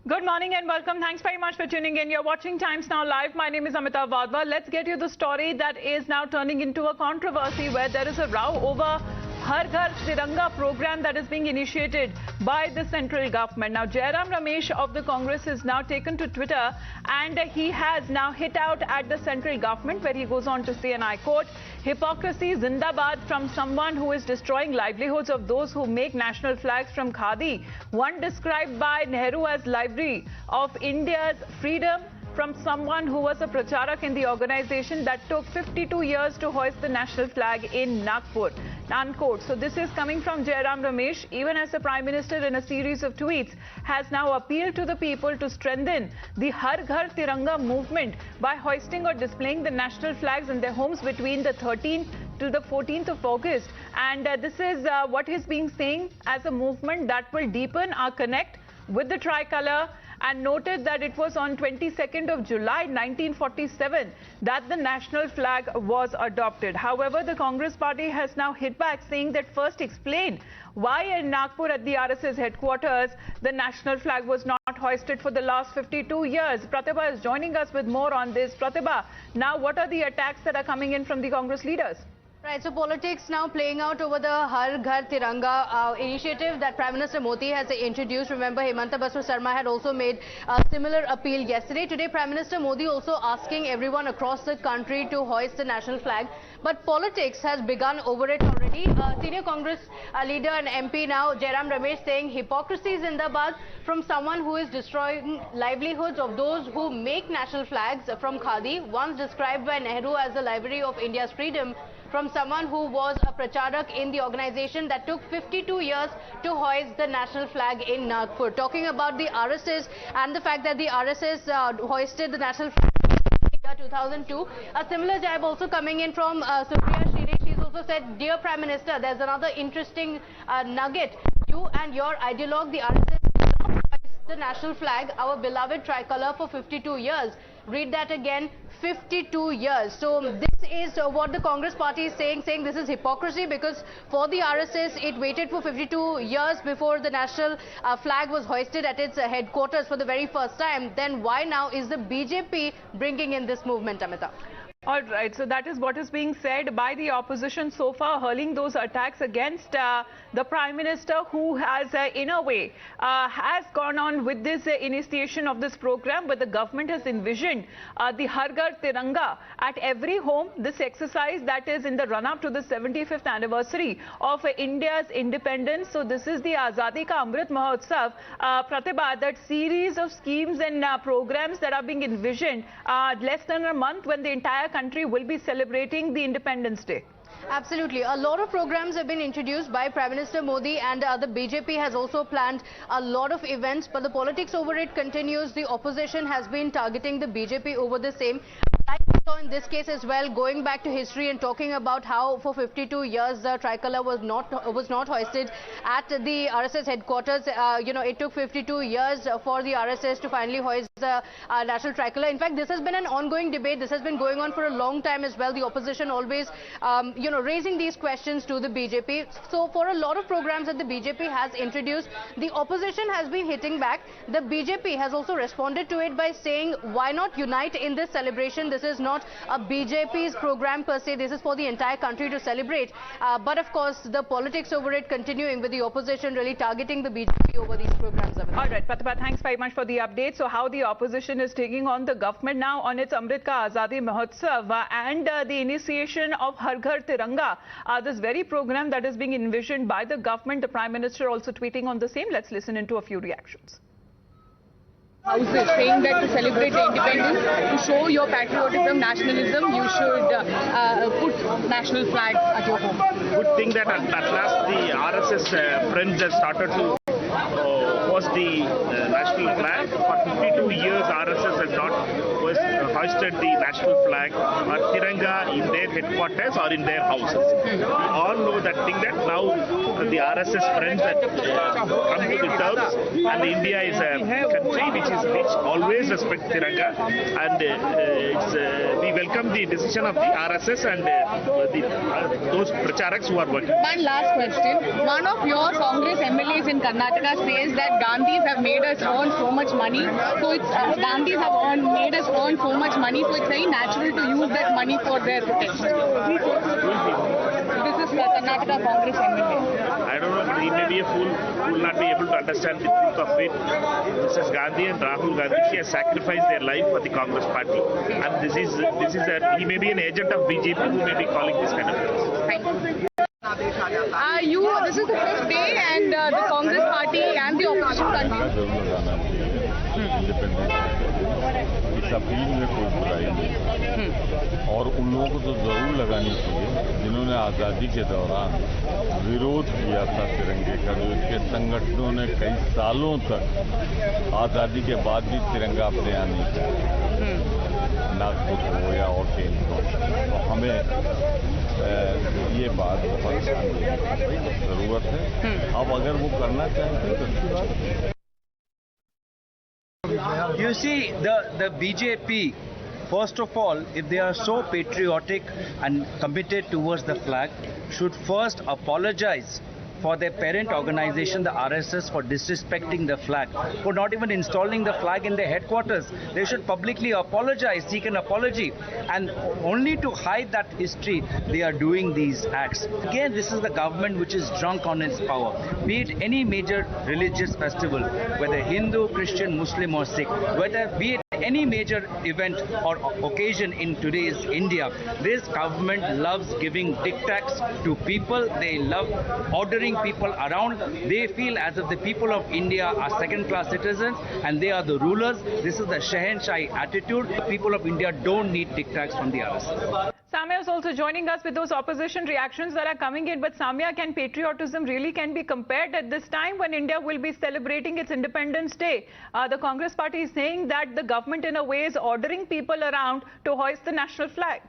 Good morning and welcome. Thanks very much for tuning in. You're watching Times Now Live. My name is Amita Vadva. Let's get you the story that is now turning into a controversy where there is a row over Har Ghar Tiranga program that is being initiated by the central government. Now, Jairam Ramesh of the Congress has now taken to Twitter and he has now hit out at the central government where he goes on to say, and I quote, "Hypocrisy Zindabad from someone who is destroying livelihoods of those who make national flags from Khadi. One described by Nehru as livery of India's freedom from someone who was a pracharak in the organization that took 52 years to hoist the national flag in Nagpur." Unquote. So this is coming from Jairam Ramesh, even as the Prime Minister in a series of tweets has now appealed to the people to strengthen the Har Ghar Tiranga movement by hoisting or displaying the national flags in their homes between the 13th to the 14th of August. And this is what he's been saying as a movement that will deepen our connect with the tricolour, and noted that it was on 22nd of July 1947 that the national flag was adopted. However, the Congress party has now hit back, saying that first explain why in Nagpur at the RSS headquarters the national flag was not hoisted for the last 52 years. Pratibha is joining us with more on this. Pratibha, now what are the attacks that are coming in from the Congress leaders? Right, so politics now playing out over the Har Ghar Tiranga initiative that Prime Minister Modi has introduced. Remember, Himanta Baswa Sarma had also made a similar appeal yesterday. Today, Prime Minister Modi also asking everyone across the country to hoist the national flag. But politics has begun over it already. Senior Congress leader and MP now, Jairam Ramesh, saying hypocrisy Zindabad from someone who is destroying livelihoods of those who make national flags from Khadi, once described by Nehru as the livery of India's freedom, from someone who was a pracharak in the organization that took 52 years to hoist the national flag in Nagpur. Talking about the RSS and the fact that the RSS hoisted the national flag in 2002. A similar jab also coming in from Supriya Shire. She's also said, "Dear Prime Minister, there's another interesting nugget. You and your ideologue, the RSS, the national flag, our beloved tricolour, for 52 years. Read that again, 52 years. So this is what the Congress party is saying this is hypocrisy, because for the RSS, it waited for 52 years before the national flag was hoisted at its headquarters for the very first time. Then why now is the BJP bringing in this movement, Amita? All right, so that is what is being said by the opposition so far, hurling those attacks against the Prime Minister, who has, in a way, has gone on with this initiation of this program, where the government has envisioned the Har Ghar Tiranga at every home. This exercise that is in the run-up to the 75th anniversary of India's independence. So this is the Azadi Ka Amrit Mahotsav, Pratibha, that series of schemes and programs that are being envisioned less than a month when the entire country will be celebrating the Independence Day. Absolutely. A lot of programs have been introduced by Prime Minister Modi, and the BJP has also planned a lot of events, but the politics over it continues. The opposition has been targeting the BJP over the same. Like we saw in this case as well, going back to history and talking about how for 52 years the tricolour was not hoisted at the RSS headquarters. It took 52 years for the RSS to finally hoist the national tricolour. In fact, this has been an ongoing debate. This has been going on for a long time as well. The opposition always, raising these questions to the BJP. So for a lot of programs that the BJP has introduced, the opposition has been hitting back. The BJP has also responded to it by saying, why not unite in this celebration? This is not a BJP's program per se. This is for the entire country to celebrate. But of course, the politics over it continuing, with the opposition really targeting the BJP over these programs. All right, Pratibha, thanks very much for the update. So how the opposition is taking on the government now on its Amrit Ka Azadi Mahotsav and the initiation of Har Ghar Tiranga, this very program that is being envisioned by the government. The Prime Minister also tweeting on the same. Let's listen into a few reactions. Houses saying that to celebrate the independence, to show your patriotism, nationalism, you should put national flag at your home. Good thing that at last the RSS friends have started to hoist the national flag. For 52 years, RSS has not hoisted the national flag or Tiranga in their headquarters or in their houses. We all know that thing, that now the RSS friends that come to the terms, and India is a country which always respects Tiranga, and we welcome the decision of the RSS and those pracharaks who are working. One last question. One of your Congress MLAs in Karnataka says that Gandhi Gandhis have made us earn so much money. So it's Gandhis have made us earn so much money. So it's very natural to use that money for their protection. This is Karnataka Congress MP. I don't know, but he may be a fool who will not be able to understand the truth of it. Mrs. Gandhi and Rahul Gandhi, she has sacrificed their life for the Congress party, and he may be an agent of BJP who may be calling this kind of things. Thank you. This is the fifth day, and the Congress party and the opposition continue. इस appeal में कोई बुराई नहीं और उन लोगों को तो जरूर लगानी चाहिए जिन्होंने आज़ादी के दौरान विरोध किया था तिरंगे का, जो इसके संगठनों ने कई सालों तक आज़ादी के बाद भी तिरंगा अपने यहाँ नहीं किया, नागपुर हो या और कहीं हो। तो हमें ये बात बहुत ध्यान देने की जरूरत है। अब अगर वो करना चाहें तो अच्छी बात है। You see, the BJP, first of all, if they are so patriotic and committed towards the flag, should first apologize for their parent organization, the RSS, for disrespecting the flag, for not even installing the flag in their headquarters. They should publicly apologize, seek an apology, and only to hide that history, they are doing these acts. Again, this is the government which is drunk on its power. Be it any major religious festival, whether Hindu, Christian, Muslim or Sikh, be it any major event or occasion in today's India, this government loves giving diktats to people. They love ordering people around. They feel as if the people of India are second-class citizens and they are the rulers. This is the Shahenshai attitude. The people of India don't need diktats from the RSS. Samya is also joining us with those opposition reactions that are coming in. But Samya, can patriotism really be compared at this time when India will be celebrating its Independence Day? The Congress party is saying that the government in a way is ordering people around to hoist the national flag.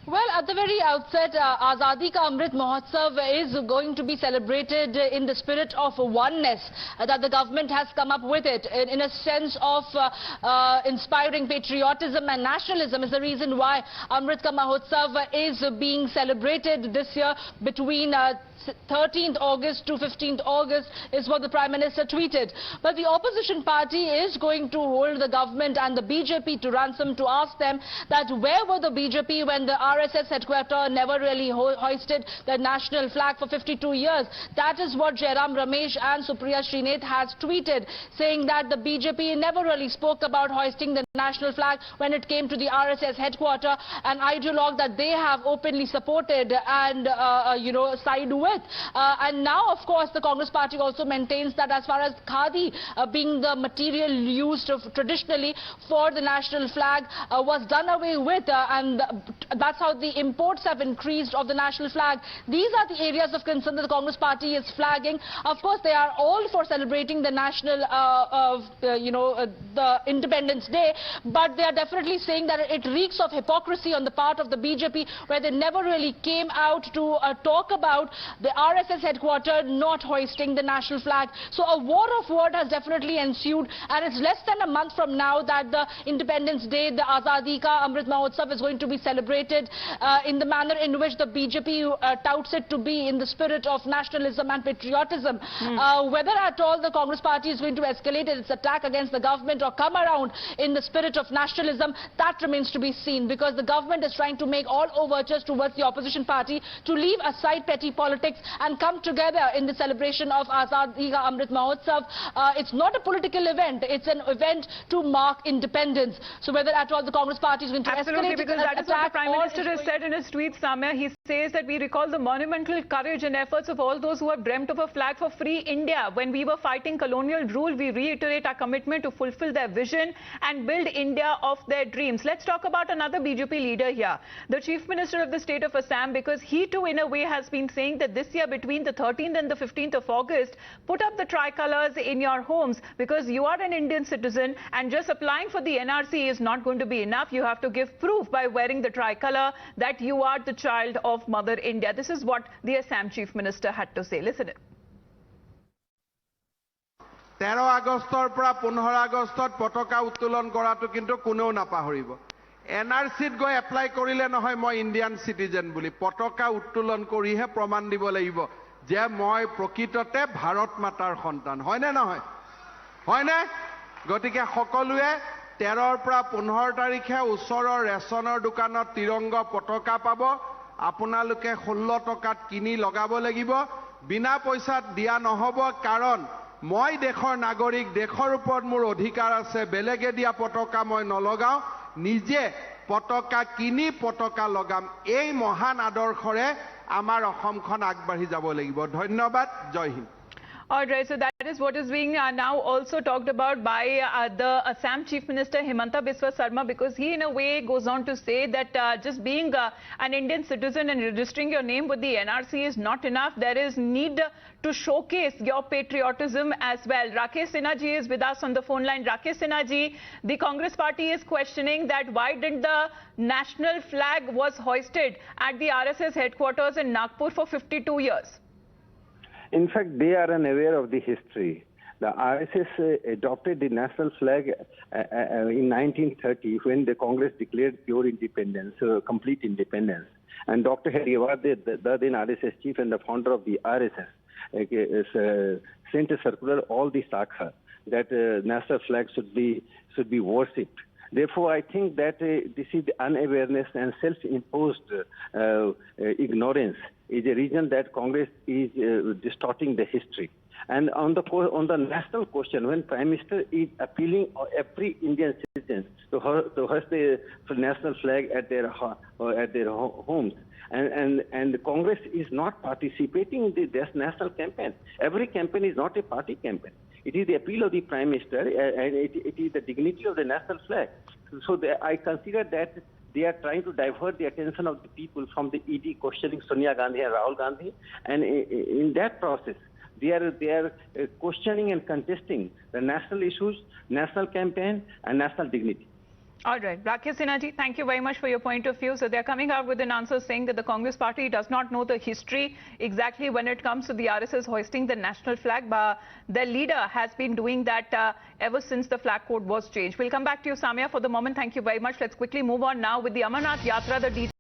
Well, at the very outset, Azadi Ka Amrit Mahotsav is going to be celebrated in the spirit of oneness that the government has come up with it. In a sense of inspiring patriotism and nationalism is the reason why Amrit Ka Mahotsav is being celebrated this year between 13th August to 15th August is what the Prime Minister tweeted. But the opposition party is going to hold the government and the BJP to ransom to ask them that where were the BJP when the RSS headquarters never really hoisted the national flag for 52 years. That is what Jairam Ramesh and Supriya Srinath has tweeted, saying that the BJP never really spoke about hoisting the national flag when it came to the RSS headquarters, an ideologue that they have openly supported and side with. And now, of course, the Congress party also maintains that as far as Khadi being the material used traditionally for the national flag was done away with, and that's how the imports have increased of the national flag. These are the areas of concern that the Congress party is flagging. Of course, they are all for celebrating the national, the Independence Day, but they are definitely saying that it reeks of hypocrisy on the part of the BJP, where they never really came out to talk about the RSS headquarters not hoisting the national flag. So a war of word has definitely ensued, and it's less than a month from now that the Independence Day, the Azadi Ka Amrit Mahotsav, is going to be celebrated in the manner in which the BJP touts it to be, in the spirit of nationalism and patriotism. Whether at all the Congress party is going to escalate its attack against the government or come around in the spirit of nationalism, that remains to be seen, because the government is trying to make all overtures towards the opposition party to leave aside petty politics and come together in the celebration of Azadi Ka Amrit Mahotsav. It's not a political event, it's an event to mark independence. So whether at all the Congress party is going to escalate because that is what the Prime Minister has said in his tweet, Samya. He says that we recall the monumental courage and efforts of all those who have dreamt of a flag for free India. When we were fighting colonial rule, we reiterate our commitment to fulfill their vision and build India of their dreams. Let's talk about another BJP leader here, the Chief Minister of the state of Assam, because he too in a way has been saying that this year between the 13th and the 15th of August, put up the tricolors in your homes, because you are an Indian citizen and just applying for the NRC is not going to be enough. You have to give proof by wearing the tricolor that you are the child of Mother India. This is what the Assam Chief Minister had to say. Listen it. 13 আগষ্টৰ পৰা 15 আগষ্টত পতাকা উত্তোলন কৰাটো কিন্তু কোনেও নাপাহৰিব। NRC গৈ এপ্লাই কৰিলে নহয় মই ইণ্ডিয়ান সিটিজেন বুলি পতাকা উত্তোলন কৰিহে প্ৰমাণ দিব লাগিব যে মই প্ৰকৃততে ভাৰত মাতাৰ সন্তান হয় নে নহয় হয় নে গতিকে সকলোৱে 13 পৰা 15 তাৰিখে ওচৰৰ ৰেচনৰ দোকানত তিৰংগ পতাকা পাব আপোনালোকে 16 টকাত কিনি লগাব লাগিব বিনা পইচাত দিয়া নহব কাৰণ মই দেশৰ নাগৰিক দেশৰ ওপৰত মোৰ অধিকাৰ আছে বেলেগে দিয়া পতাকা মই নলগাও নিজে পতাকা কিনি পতাকা লগাম এই মহান আদৰ্শৰে আমাৰ অসমখন আগবাঢ়ি যাব লাগিব ধন্যবাদ জয় Hind All right, so that is what is being now also talked about by the Assam Chief Minister Himanta Biswa Sarma, because he in a way goes on to say that just being an Indian citizen and registering your name with the NRC is not enough. There is need to showcase your patriotism as well. Rakesh Sinha ji is with us on the phone line. Rakesh Sinha ji, the Congress party is questioning that why did the national flag was hoisted at the RSS headquarters in Nagpur for 52 years? In fact, they are unaware of the history. The RSS adopted the national flag in 1930 when the Congress declared pure independence, complete independence. And Dr. Hariwar, the then RSS chief and the founder of the RSS, sent a circular all the Sakha that national flag should be worshipped. Therefore, I think that this is the unawareness and self-imposed ignorance is a reason that Congress is distorting the history. And on the national question, when Prime Minister is appealing every Indian citizen to hoist the national flag at their homes, and Congress is not participating in this national campaign. Every campaign is not a party campaign. It is the appeal of the Prime Minister, and it is the dignity of the national flag. So I consider that they are trying to divert the attention of the people from the ED questioning Sonia Gandhi and Rahul Gandhi, and in that process, they are questioning and contesting the national issues, national campaign, and national dignity. All right, Rakesh Sinha ji, thank you very much for your point of view. So they're coming out with an answer saying that the Congress party does not know the history exactly when it comes to the RSS hoisting the national flag. But their leader has been doing that ever since the flag code was changed. We'll come back to you, Samia, for the moment. Thank you very much. Let's quickly move on now with the Amarnath Yatra. The